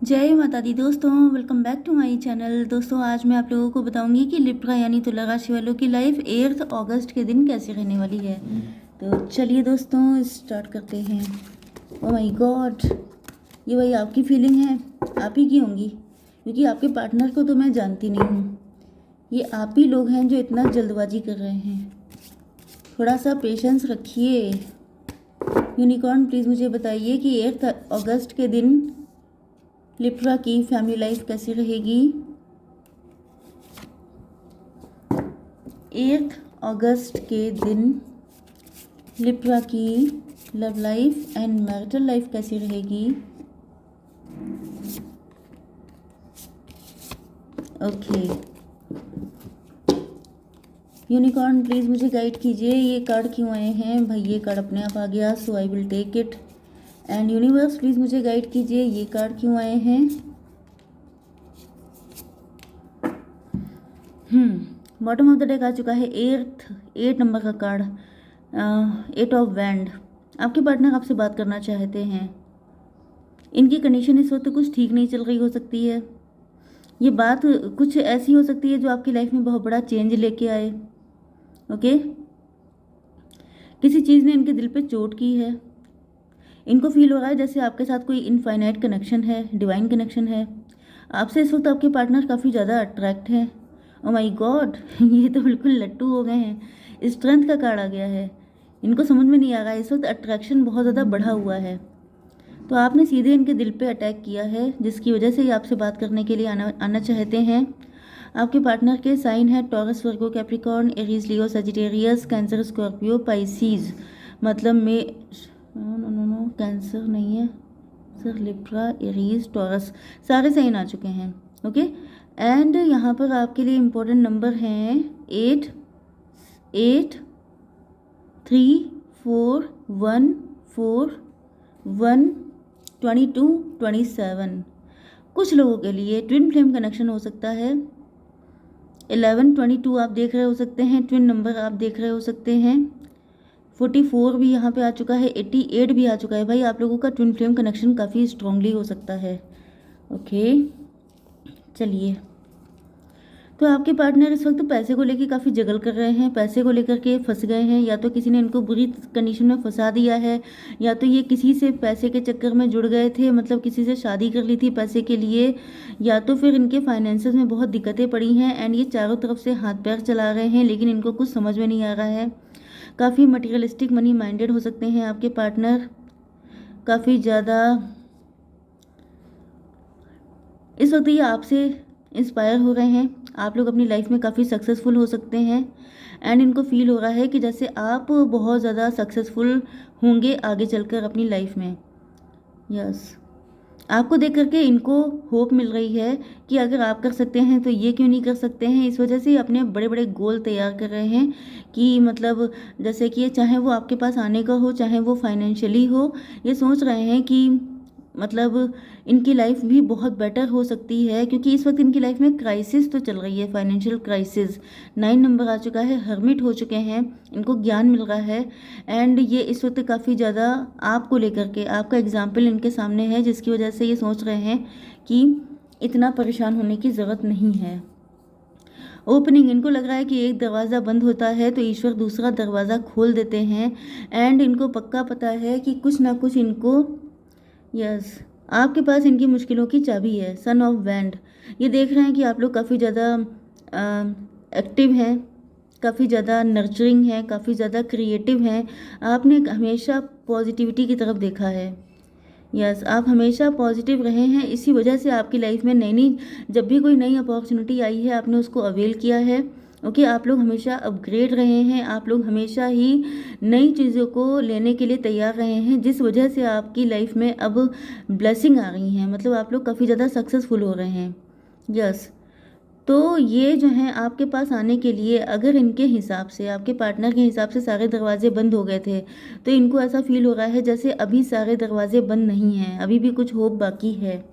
जय माता दी दोस्तों, welcome back to my channel. दोस्तों आज मैं आप लोगों को बताऊंगी कि लिब्रा यानी तुला राशि वालों की लाइफ 8 अगस्त के दिन कैसे रहने वाली है। तो चलिए दोस्तों स्टार्ट करते हैं। ओ माय गॉड, ये वही आपकी फीलिंग है, आप ही की होंगी, क्योंकि आपके पार्टनर को तो मैं जानती नहीं हूँ। ये आप ही लोग हैं जो इतना जल्दबाजी कर रहे हैं। थोड़ा सा पेशेंस रखिए। यूनिकॉर्न प्लीज़ मुझे बताइए कि 8 अगस्त के दिन लिब्रा की फैमिली लाइफ कैसी रहेगी। 8 अगस्त के दिन लिब्रा की love life and marital life कैसी रहेगी। ओके यूनिकॉर्न प्लीज़ मुझे गाइड कीजिए, ये कार्ड क्यों आए हैं भाई। ये कार्ड अपने आप आ गया, so I will take it. And universe please मुझे गाइड कीजिए, ये कार्ड क्यों आए हैं। बॉटम ऑफ द डेक आ चुका है 8 नंबर का कार्ड, 8 ऑफ वैंड। आपके पार्टनर आपसे बात करना चाहते हैं। इनकी कंडीशन इस वक्त कुछ ठीक नहीं चल रही हो सकती है। ये बात कुछ ऐसी हो सकती है जो आपकी लाइफ में बहुत बड़ा चेंज लेके आए। ओके, किसी चीज़ ने इनके दिल पे चोट की है। इनको फील हो रहा है जैसे आपके साथ कोई इनफाइनाइट कनेक्शन है, डिवाइन कनेक्शन है। आपसे इस वक्त आपके पार्टनर काफ़ी ज़्यादा अट्रैक्ट हैं। ओ माय गॉड, ये तो बिल्कुल लट्टू हो गए हैं। स्ट्रेंथ का कार्ड आ गया है। इनको समझ में नहीं आ रहा है, इस वक्त अट्रैक्शन बहुत ज़्यादा बढ़ा हुआ है। तो आपने सीधे इनके दिल पे अटैक किया है, जिसकी वजह से ये आपसे बात करने के लिए आना चाहते हैं। आपके पार्टनर के साइन है टॉरस, वर्गो, कैप्रिकॉर्न, एरीज, लियो, सजिटेरियस, कैंसर, स्कॉर्पियो, पाइसीज। मतलब में नो कैंसर नहीं है सर, लिब्रा, एरीज, टॉरस सारे साइन आ चुके हैं। ओके, एंड यहाँ पर आपके लिए इम्पोर्टेंट नंबर हैं 8, 8, 3, 4, 1, 4, 1, 22, 27। कुछ लोगों के लिए ट्विन फ्लेम कनेक्शन हो सकता है। 11, 22 आप देख रहे हो सकते हैं, ट्विन नंबर आप देख रहे हो सकते हैं। 44 भी यहाँ पे आ चुका है, 88 भी आ चुका है। भाई आप लोगों का ट्विन फ्लेम कनेक्शन काफ़ी स्ट्रांगली हो सकता है। ओके चलिए, तो आपके पार्टनर इस वक्त पैसे को लेकर काफ़ी जगल कर रहे हैं, पैसे को लेकर के फंस गए हैं। या तो किसी ने इनको बुरी कंडीशन में फंसा दिया है, या तो ये किसी से पैसे के चक्कर में जुड़ गए थे, मतलब किसी से शादी कर ली थी पैसे के लिए, या तो फिर इनके फाइनेंसेस में बहुत दिक्कतें पड़ी हैं। एंड ये चारों तरफ से हाथ पैर चला रहे हैं, लेकिन इनको कुछ समझ में नहीं आ रहा है। काफ़ी मटीरियलिस्टिक मनी माइंडेड हो सकते हैं आपके पार्टनर। काफ़ी ज़्यादा इस वक्त ये आपसे इंस्पायर हो रहे हैं। आप लोग अपनी लाइफ में काफ़ी सक्सेसफुल हो सकते हैं। एंड इनको फील हो रहा है कि जैसे आप बहुत ज़्यादा सक्सेसफुल होंगे आगे चलकर अपनी लाइफ में। यस, आपको देख करके इनको होप मिल रही है कि अगर आप कर सकते हैं तो ये क्यों नहीं कर सकते हैं। इस वजह से अपने बड़े बड़े गोल तैयार कर रहे हैं कि मतलब जैसे कि चाहे वो आपके पास आने का हो, चाहे वो फाइनेंशियली हो, ये सोच रहे हैं कि मतलब इनकी लाइफ भी बहुत बेटर हो सकती है, क्योंकि इस वक्त इनकी लाइफ में क्राइसिस तो चल रही है, फाइनेंशियल क्राइसिस। 9 नंबर आ चुका है, हर्मिट हो चुके हैं, इनको ज्ञान मिल रहा है। एंड ये इस वक्त काफ़ी ज़्यादा आपको लेकर के, आपका एग्जाम्पल इनके सामने है, जिसकी वजह से ये सोच रहे हैं कि इतना परेशान होने की ज़रूरत नहीं है। ओपनिंग, इनको लग रहा है कि एक दरवाज़ा बंद होता है तो ईश्वर दूसरा दरवाज़ा खोल देते हैं। एंड इनको पक्का पता है कि कुछ ना कुछ इनको, यस, आपके पास इनकी मुश्किलों की चाबी है, सन ऑफ वैंड। ये देख रहे हैं कि आप लोग काफ़ी ज़्यादा एक्टिव हैं, काफ़ी ज़्यादा नर्चरिंग हैं, काफ़ी ज़्यादा क्रिएटिव हैं। आपने हमेशा पॉजिटिविटी की तरफ देखा है। यस, आप हमेशा पॉजिटिव रहे हैं, इसी वजह से आपकी लाइफ में नई नई, जब भी कोई नई अपॉर्चुनिटी आई है आपने उसको अवेल किया है। ओके, आप लोग हमेशा अपग्रेड रहे हैं, आप लोग हमेशा ही नई चीज़ों को लेने के लिए तैयार रहे हैं, जिस वजह से आपकी लाइफ में अब ब्लेसिंग आ रही हैं। मतलब आप लोग काफ़ी ज़्यादा सक्सेसफुल हो रहे हैं। यस, तो ये जो हैं आपके पास आने के लिए, अगर इनके हिसाब से, आपके पार्टनर के हिसाब से सारे दरवाजे बंद हो गए थे, तो इनको ऐसा फील हो रहा है जैसे अभी सारे दरवाजे बंद नहीं हैं, अभी भी कुछ होप बाकी है।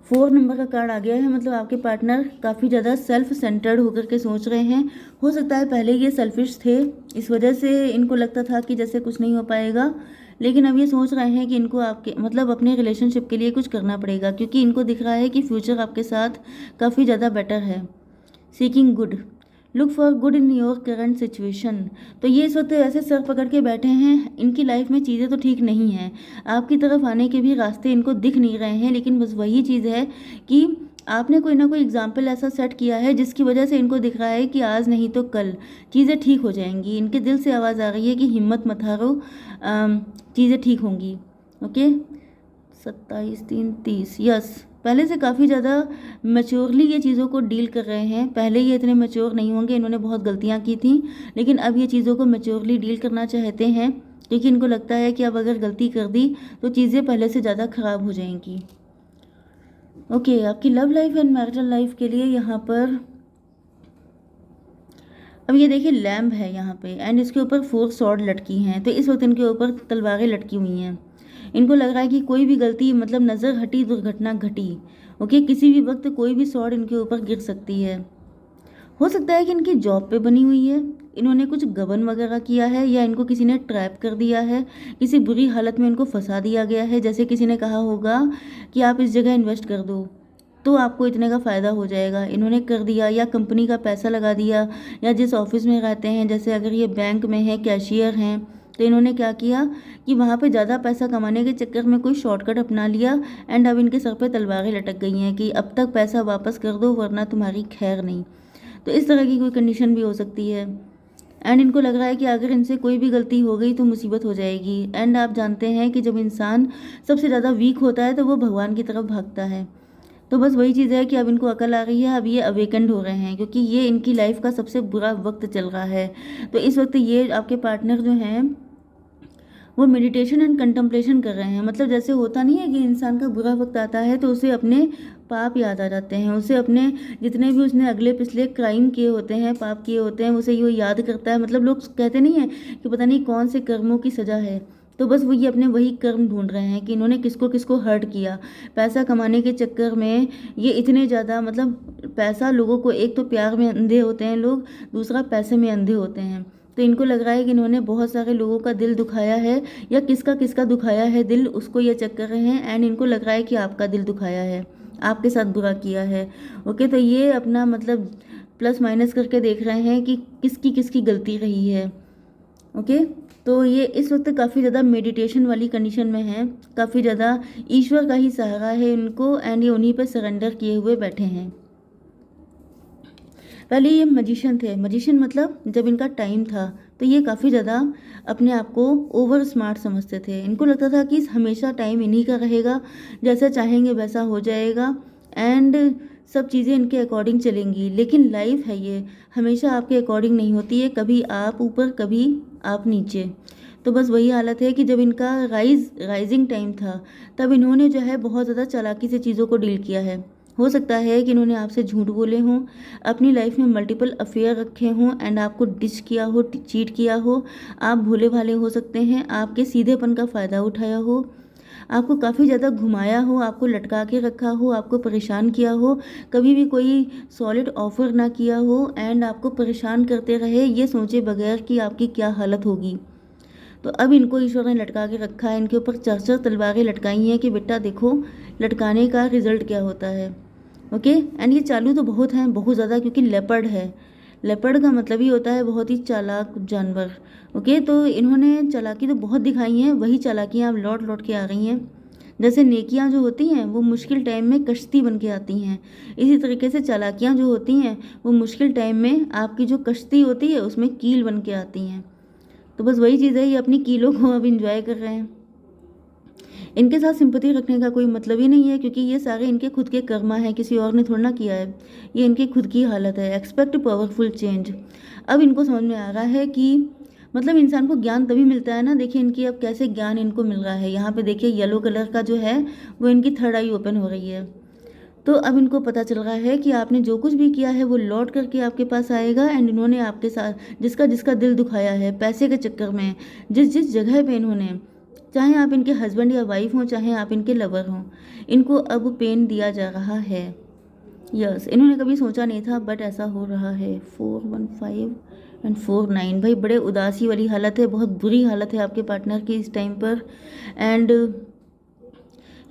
4 नंबर का कार्ड आ गया है, मतलब आपके पार्टनर काफ़ी ज़्यादा सेल्फ सेंटर्ड होकर के सोच रहे हैं। हो सकता है पहले ये सेल्फिश थे, इस वजह से इनको लगता था कि जैसे कुछ नहीं हो पाएगा, लेकिन अब ये सोच रहे हैं कि इनको आपके मतलब अपने रिलेशनशिप के लिए कुछ करना पड़ेगा, क्योंकि इनको दिख रहा है कि फ्यूचर आपके साथ काफ़ी ज़्यादा बेटर है। Seeking good, look for good in your current situation. तो ये इस वक्त ऐसे सर पकड़ के बैठे हैं, इनकी लाइफ में चीज़ें तो ठीक नहीं हैं, आपकी तरफ आने के भी रास्ते इनको दिख नहीं रहे हैं, लेकिन बस वही चीज़ है कि आपने कोई ना कोई एग्जाम्पल ऐसा सेट किया है जिसकी वजह से इनको दिख रहा है कि आज नहीं तो कल चीज़ें ठीक हो जाएंगी। इनके दिल से आवाज़ आ रही है कि हिम्मत मत हारो, चीज़ें ठीक होंगी। Okay, 27/3/30, yes. पहले से काफ़ी ज़्यादा मैच्योरली ये चीज़ों को डील कर रहे हैं। पहले ये इतने मैच्योर नहीं होंगे, इन्होंने बहुत गलतियाँ की थी, लेकिन अब ये चीज़ों को मैच्योरली डील करना चाहते हैं, क्योंकि इनको लगता है कि अब अगर गलती कर दी तो चीज़ें पहले से ज़्यादा ख़राब हो जाएंगी। ओके, आपकी love life and marital life के लिए यहाँ पर अब ये देखिए लैम्प है यहाँ पे, एंड इसके ऊपर 4 स्वॉर्ड लटकी हैं, तो इस वक्त इनके ऊपर तलवारें लटकी हुई हैं। इनको लग रहा है कि कोई भी गलती मतलब नज़र हटी दुर्घटना घटी। ओके, किसी भी वक्त कोई भी स्वॉर्ड इनके ऊपर गिर सकती है। हो सकता है कि इनकी जॉब पे बनी हुई है, इन्होंने कुछ गबन वगैरह किया है, या इनको किसी ने ट्रैप कर दिया है, किसी बुरी हालत में इनको फंसा दिया गया है। जैसे किसी ने कहा होगा कि आप इस जगह इन्वेस्ट कर दो तो आपको इतने का फ़ायदा हो जाएगा, इन्होंने कर दिया, या कंपनी का पैसा लगा दिया, या जिस ऑफिस में रहते हैं, जैसे अगर ये बैंक में है, कैशियर हैं, तो इन्होंने क्या किया कि वहाँ पे ज़्यादा पैसा कमाने के चक्कर में कोई शॉर्टकट अपना लिया, एंड अब इनके सर पे तलवारें लटक गई हैं कि अब तक पैसा वापस कर दो वरना तुम्हारी खैर नहीं। तो इस तरह की कोई कंडीशन भी हो सकती है, एंड इनको लग रहा है कि अगर इनसे कोई भी गलती हो गई तो मुसीबत हो जाएगी। एंड आप जानते हैं कि जब इंसान सबसे ज़्यादा वीक होता है तो वो भगवान की तरफ भागता है। तो बस वही चीज़ है कि अब इनको अकल आ रही है, अब ये अवेकेंड हो रहे हैं, क्योंकि ये इनकी लाइफ का सबसे बुरा वक्त चल रहा है। तो इस वक्त ये आपके पार्टनर जो हैं वो मेडिटेशन एंड कंtemplation कर रहे हैं। मतलब जैसे होता नहीं है कि इंसान का बुरा वक्त आता है तो उसे अपने पाप याद आ जाते हैं, उसे अपने जितने भी उसने अगले पिछले क्राइम किए होते हैं, पाप किए होते हैं, उसे ये याद करता है। मतलब लोग कहते नहीं है कि पता नहीं कौन से कर्मों की सज़ा है, तो बस वो ये अपने वही कर्म ढूंढ रहे हैं कि इन्होंने किसको किसको हर्ट किया। पैसा कमाने के चक्कर में ये इतने ज़्यादा मतलब पैसा लोगों को, एक तो प्यार में अंधे होते हैं लोग, दूसरा पैसे में अंधे होते हैं। तो इनको लग रहा है कि इन्होंने बहुत सारे लोगों का दिल दुखाया है, या किसका किसका दुखाया है दिल, उसको ये चेक कर रहे हैं। एंड इनको लग रहा है कि आपका दिल दुखाया है, आपके साथ बुरा किया है। ओके, तो ये अपना मतलब प्लस माइनस करके देख रहे हैं कि किसकी किसकी गलती रही है। ओके, तो ये इस वक्त काफ़ी ज़्यादा मेडिटेशन वाली कंडीशन में है, काफ़ी ज़्यादा ईश्वर का ही सहारा है इनको, एंड ये उन्हीं पर सरेंडर किए हुए बैठे हैं। पहले ये मजिशियन थे, मजिशियन मतलब जब इनका टाइम था तो ये काफ़ी ज़्यादा अपने आप को ओवर स्मार्ट समझते थे। इनको लगता था कि हमेशा टाइम इन्हीं का रहेगा, जैसा चाहेंगे वैसा हो जाएगा, एंड सब चीज़ें इनके अकॉर्डिंग चलेंगी। लेकिन लाइफ है ये, हमेशा आपके अकॉर्डिंग नहीं होती है, कभी आप ऊपर कभी आप नीचे। तो बस वही हालत है कि जब इनका राइजिंग टाइम था तब इन्होंने जो है बहुत ज़्यादा चालाकी से चीज़ों को डील किया है। हो सकता है कि इन्होंने आपसे झूठ बोले हों, अपनी लाइफ में मल्टीपल अफेयर रखे हों, एंड आपको डिश किया हो, चीट किया हो। आप भोले भाले हो सकते हैं, आपके सीधेपन का फ़ायदा उठाया हो, आपको काफ़ी ज़्यादा घुमाया हो, आपको लटका के रखा हो, आपको परेशान किया हो, कभी भी कोई सॉलिड ऑफर ना किया हो, एंड आपको परेशान करते रहे ये सोचे बगैर कि आपकी क्या हालत होगी। तो अब इनको ईश्वर ने लटका के रखा है, इनके ऊपर 4 तलवारें लटकाई हैं कि बेटा देखो लटकाने का रिजल्ट क्या होता है। ओके, एंड ये चालू तो बहुत हैं, बहुत ज़्यादा, क्योंकि लेपर्ड है। लेपर्ड का मतलब ही होता है बहुत ही चालाक जानवर। ओके, तो इन्होंने चालाकी तो बहुत दिखाई हैं, वही चालाकियाँ अब लौट लौट के आ रही हैं। जैसे नेकियां जो होती हैं वो मुश्किल टाइम में कश्ती बन के आती हैं, इसी तरीके से चालाकियां जो होती हैं वो मुश्किल टाइम में आपकी जो कश्ती होती है उसमें कील बन के आती हैं। तो बस वही चीज़ है, ये अपनी कीलों को अब इंजॉय कर रहे हैं। इनके साथ सिंपैथी रखने का कोई मतलब ही नहीं है, क्योंकि ये सारे इनके खुद के कर्मा है, किसी और ने थोड़ा ना किया है, ये इनकी खुद की हालत है। Expect powerful change. अब इनको समझ में आ रहा है कि मतलब इंसान को ज्ञान तभी मिलता है ना। देखिए इनकी अब कैसे ज्ञान इनको मिल रहा है। यहाँ पे देखिए येलो कलर का जो है वो इनकी थर्ड आई ओपन हो रही है। तो अब इनको पता चल रहा है कि आपने जो कुछ भी किया है वो लौट करके आपके पास आएगा, एंड इन्होंने आपके साथ जिसका जिसका दिल दुखाया है पैसे के चक्कर में, जिस जिस जगह पे इन्होंने, चाहे आप इनके हस्बैंड या वाइफ हों, चाहे आप इनके लवर हों, इनको अब पेन दिया जा रहा है। यस, इन्होंने कभी सोचा नहीं था बट ऐसा हो रहा है। 415 एंड 4-9 भाई बड़े उदासी वाली हालत है, बहुत बुरी हालत है आपके पार्टनर की इस टाइम पर। एंड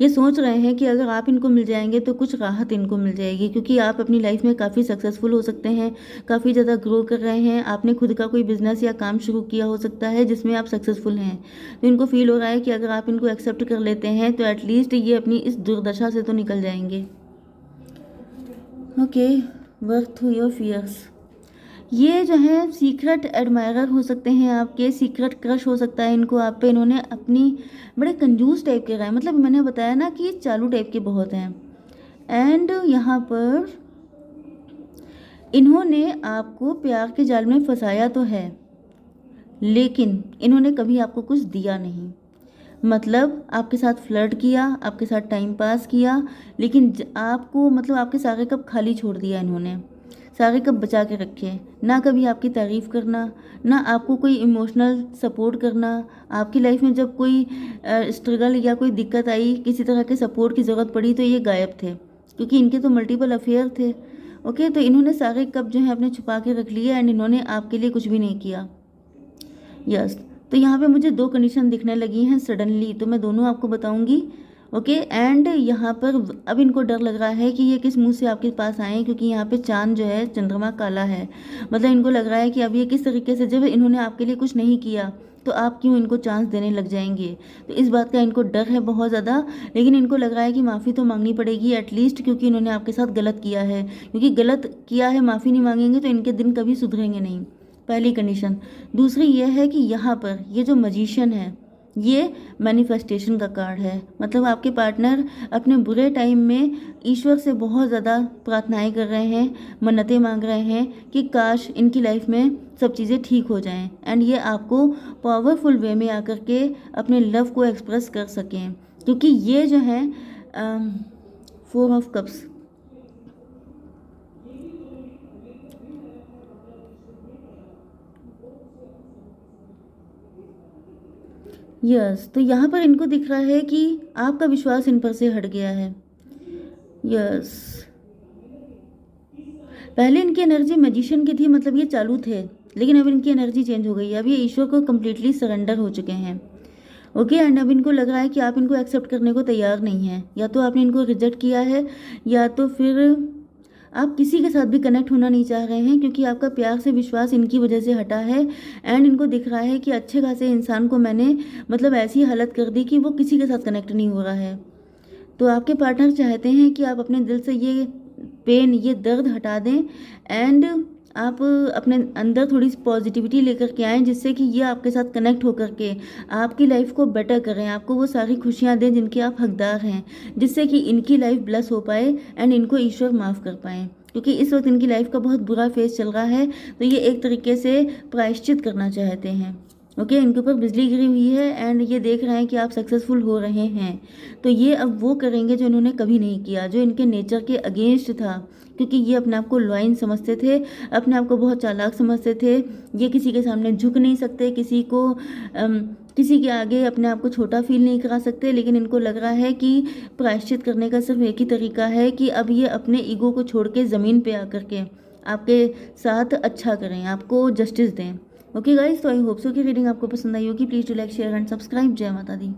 ये सोच रहे हैं कि अगर आप इनको मिल जाएंगे तो कुछ राहत इनको मिल जाएगी, क्योंकि आप अपनी लाइफ में काफ़ी सक्सेसफुल हो सकते हैं, काफ़ी ज़्यादा ग्रो कर रहे हैं, आपने खुद का कोई बिजनेस या काम शुरू किया हो सकता है जिसमें आप सक्सेसफुल हैं। तो इनको फील हो रहा है कि अगर आप इनको एक्सेप्ट कर लेते हैं तो एटलीस्ट ये अपनी इस दुर्दशा से तो निकल जाएंगे। Okay, work through your fears. ये जो है सीक्रेट एडमायरर हो सकते हैं आपके, सीक्रेट क्रश हो सकता है इनको आप पे। इन्होंने अपनी बड़े कंजूस टाइप के रहा है, मतलब मैंने बताया ना कि चालू टाइप के बहुत हैं। एंड यहाँ पर इन्होंने आपको प्यार के जाल में फंसाया तो है, लेकिन इन्होंने कभी आपको कुछ दिया नहीं। मतलब आपके साथ फ्लर्ट किया, आपके साथ टाइम पास किया, लेकिन आपको मतलब आपके सारे कप खाली छोड़ दिया इन्होंने, सारे कप बचा के रखे। ना कभी आपकी तारीफ़ करना, ना आपको कोई इमोशनल सपोर्ट करना। आपकी लाइफ में जब कोई स्ट्रगल या कोई दिक्कत आई, किसी तरह के सपोर्ट की ज़रूरत पड़ी, तो ये गायब थे, क्योंकि इनके तो मल्टीपल अफेयर थे। ओके, तो इन्होंने सारे कप जो है अपने छुपा के रख लिए एंड इन्होंने आपके लिए कुछ भी नहीं किया। यस, तो यहाँ पे मुझे 2 कंडीशन दिखने लगी हैं सडनली, तो मैं दोनों आपको बताऊंगी। ओके, एंड यहाँ पर अब इनको डर लग रहा है कि ये किस मुंह से आपके पास आए, क्योंकि यहाँ पे चांद जो है, चंद्रमा काला है। मतलब इनको लग रहा है कि अब ये किस तरीके से, जब इन्होंने आपके लिए कुछ नहीं किया तो आप क्यों इनको चांस देने लग जाएंगे। तो इस बात का इनको डर है बहुत ज़्यादा, लेकिन इनको लग रहा है कि माफ़ी तो मांगनी पड़ेगी एटलीस्ट, क्योंकि इन्होंने आपके साथ गलत किया है। क्योंकि गलत किया है, माफ़ी नहीं मांगेंगे तो इनके दिन कभी सुधरेंगे नहीं, पहली कंडीशन। दूसरी ये है कि यहाँ पर ये जो मजिशियन है, ये मैनिफेस्टेशन का कार्ड है। मतलब आपके पार्टनर अपने बुरे टाइम में ईश्वर से बहुत ज़्यादा प्रार्थनाएं कर रहे हैं, मन्नतें मांग रहे हैं कि काश इनकी लाइफ में सब चीज़ें ठीक हो जाएं एंड ये आपको पावरफुल वे में आकर के अपने लव को एक्सप्रेस कर सकें। क्योंकि ये जो है 4 ऑफ कप्स, यस, तो यहाँ पर इनको दिख रहा है कि आपका विश्वास इन पर से हट गया है। यस, पहले इनकी एनर्जी मैजिशियन की थी, मतलब ये चालू थे, लेकिन अब इनकी एनर्जी चेंज हो गई है। अब ये ईश्वर को कम्प्लीटली सरेंडर हो चुके हैं। ओके, एंड अब इनको लग रहा है कि आप इनको एक्सेप्ट करने को तैयार नहीं हैं, या तो आपने इनको रिजेक्ट किया है, या तो फिर आप किसी के साथ भी कनेक्ट होना नहीं चाह रहे हैं, क्योंकि आपका प्यार से विश्वास इनकी वजह से हटा है। एंड इनको दिख रहा है कि अच्छे खासे इंसान को मैंने मतलब ऐसी हालत कर दी कि वो किसी के साथ कनेक्ट नहीं हो रहा है। तो आपके पार्टनर चाहते हैं कि आप अपने दिल से ये पेन, ये दर्द हटा दें एंड आप अपने अंदर थोड़ी सी पॉजिटिविटी लेकर के आएँ, जिससे कि ये आपके साथ कनेक्ट होकर के आपकी लाइफ को बेटर करें, आपको वो सारी खुशियाँ दें जिनके आप हकदार हैं, जिससे कि इनकी लाइफ ब्लेस हो पाए एंड इनको ईश्वर माफ़ कर पाएँ। क्योंकि इस वक्त इनकी लाइफ का बहुत बुरा फेज चल रहा है, तो ये एक तरीके से प्रायश्चित करना चाहते हैं। ओके, इनके ऊपर बिजली गिरी हुई है एंड ये देख रहे हैं कि आप सक्सेसफुल हो रहे हैं, तो ये अब वो करेंगे जो इन्होंने कभी नहीं किया, जो इनके नेचर के अगेंस्ट था। क्योंकि ये अपने आप को लॉइन समझते थे, अपने आप को बहुत चालाक समझते थे। ये किसी के सामने झुक नहीं सकते, किसी के आगे अपने आप को छोटा फील नहीं करा सकते। लेकिन इनको लग रहा है कि प्रायश्चित करने का सिर्फ एक ही तरीका है कि अब ये अपने ईगो को छोड़ के ज़मीन पे आकर के आपके साथ अच्छा करें, आपको जस्टिस दें। ओके गाइस, तो आई होप सो कि रीडिंग आपको पसंद आई होगी। Please to like, share and subscribe. जय माता दी।